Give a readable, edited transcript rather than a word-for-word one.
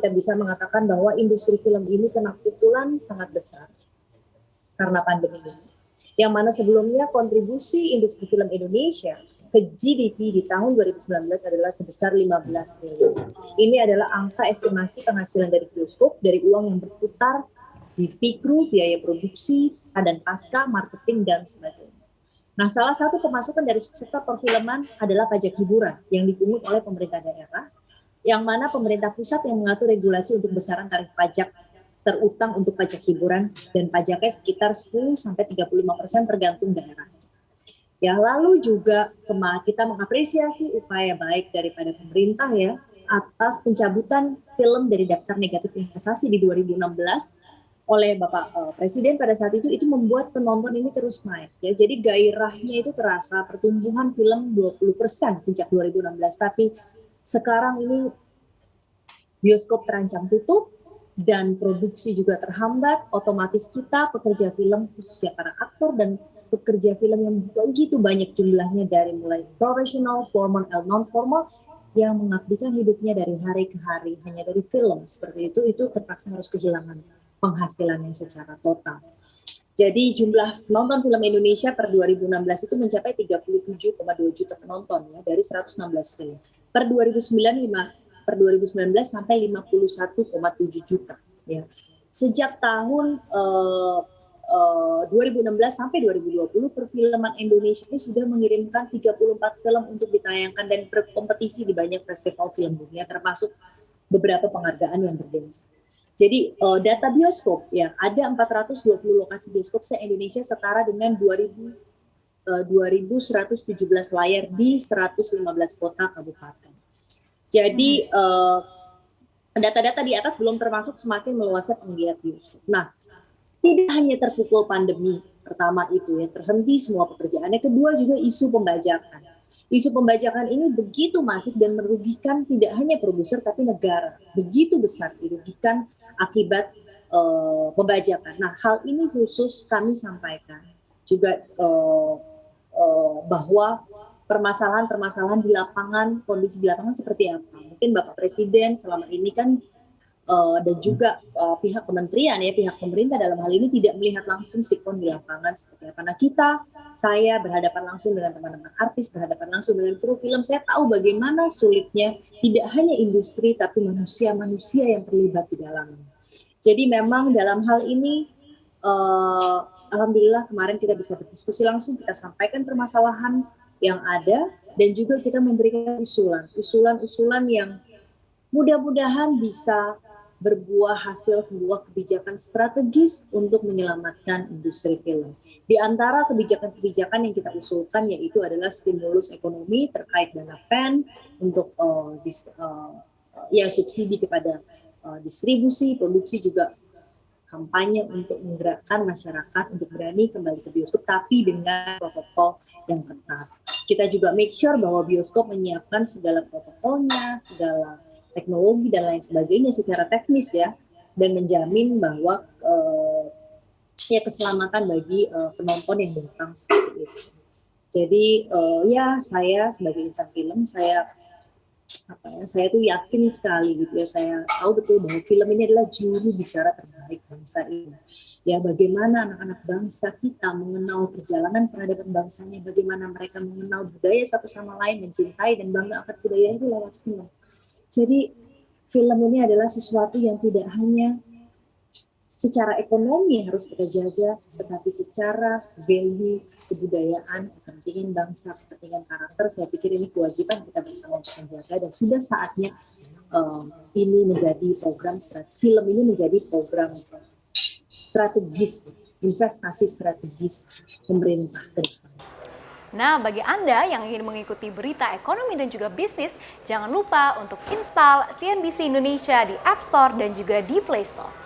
kita bisa mengatakan bahwa industri film ini kena pukulan sangat besar karena pandemi ini. Yang mana sebelumnya kontribusi industri film Indonesia ke GDP di tahun 2019 adalah sebesar 15 triliun. Ini adalah angka estimasi penghasilan dari bioskop, dari uang yang berputar di fee-kru, biaya produksi, dan pasca, marketing, dan sebagainya. Nah, salah satu pemasukan dari sektor perfilman adalah pajak hiburan yang dipungut oleh pemerintah daerah, yang mana pemerintah pusat yang mengatur regulasi untuk besaran tarif pajak terutang untuk pajak hiburan dan pajaknya sekitar 10-35% tergantung daerah. Ya, lalu juga kita mengapresiasi upaya baik daripada pemerintah ya atas pencabutan film dari daftar negatif investasi di 2016 oleh Bapak Presiden pada saat itu membuat penonton ini terus naik ya. Jadi gairahnya itu terasa, pertumbuhan film 20% sejak 2016, tapi sekarang ini bioskop terancam tutup dan produksi juga terhambat, otomatis kita pekerja film khususnya para aktor dan pekerja film yang begitu banyak jumlahnya dari mulai profesional, formal, non-formal yang mengabdikan hidupnya dari hari ke hari hanya dari film seperti itu terpaksa harus kehilangan penghasilannya secara total. Jadi jumlah penonton film Indonesia per 2016 itu mencapai 37,2 juta penonton ya dari 116 film. Per 2019 sampai 51,7 juta ya. Sejak tahun 2016 sampai 2020 perfilman Indonesia ini sudah mengirimkan 34 film untuk ditayangkan dan berkompetisi di banyak festival film dunia termasuk beberapa penghargaan yang bergengsi. Jadi data bioskop ya ada 420 lokasi bioskop se-Indonesia setara dengan 2.117 layar di 115 kota kabupaten. Jadi data-data di atas belum termasuk semakin meluasnya penggiat bioskop. Nah, tidak hanya terpukul pandemi pertama itu ya, terhenti semua pekerjaannya. Kedua juga isu pembajakan. Isu pembajakan ini begitu masif dan merugikan tidak hanya produser tapi negara. Begitu besar dirugikan akibat pembajakan. Nah, hal ini khusus kami sampaikan juga bahwa permasalahan-permasalahan di lapangan, kondisi di lapangan seperti apa. Mungkin Bapak Presiden selama ini kan dan juga pihak kementerian ya, pihak pemerintah dalam hal ini tidak melihat langsung sikon di lapangan seperti apa. Nah saya berhadapan langsung dengan teman-teman artis, berhadapan langsung dengan kru film, saya tahu bagaimana sulitnya tidak hanya industri tapi manusia-manusia yang terlibat di dalamnya. Jadi memang dalam hal ini alhamdulillah kemarin kita bisa berdiskusi langsung, kita sampaikan permasalahan yang ada dan juga kita memberikan usulan yang mudah-mudahan bisa berbuah hasil sebuah kebijakan strategis untuk menyelamatkan industri film. Di antara kebijakan-kebijakan yang kita usulkan yaitu adalah stimulus ekonomi terkait dana PEN untuk subsidi kepada distribusi, produksi juga kampanye untuk menggerakkan masyarakat untuk berani kembali ke bioskop tapi dengan protokol yang ketat. Kita juga make sure bahwa bioskop menyiapkan segala protokolnya, segala teknologi dan lain sebagainya secara teknis ya, dan menjamin bahwa keselamatan bagi penonton yang datang seperti itu. Jadi saya sebagai insan film saya tuh yakin sekali gitu ya, saya tahu betul bahwa film ini adalah juru bicara terbaik bangsa ini. Ya, bagaimana anak-anak bangsa kita mengenal perjalanan peradaban bangsanya, bagaimana mereka mengenal budaya satu sama lain, mencintai dan bangga akan budaya itu lewat film. Jadi film ini adalah sesuatu yang tidak hanya secara ekonomi harus kita jaga, tetapi secara value, kebudayaan, kepentingan bangsa, kepentingan karakter, saya pikir ini kewajiban kita bersama untuk menjaga dan sudah saatnya ini menjadi program film ini menjadi program strategis, investasi strategis pemerintah ke depan. Nah, bagi Anda yang ingin mengikuti berita ekonomi dan juga bisnis, jangan lupa untuk install CNBC Indonesia di App Store dan juga di Play Store.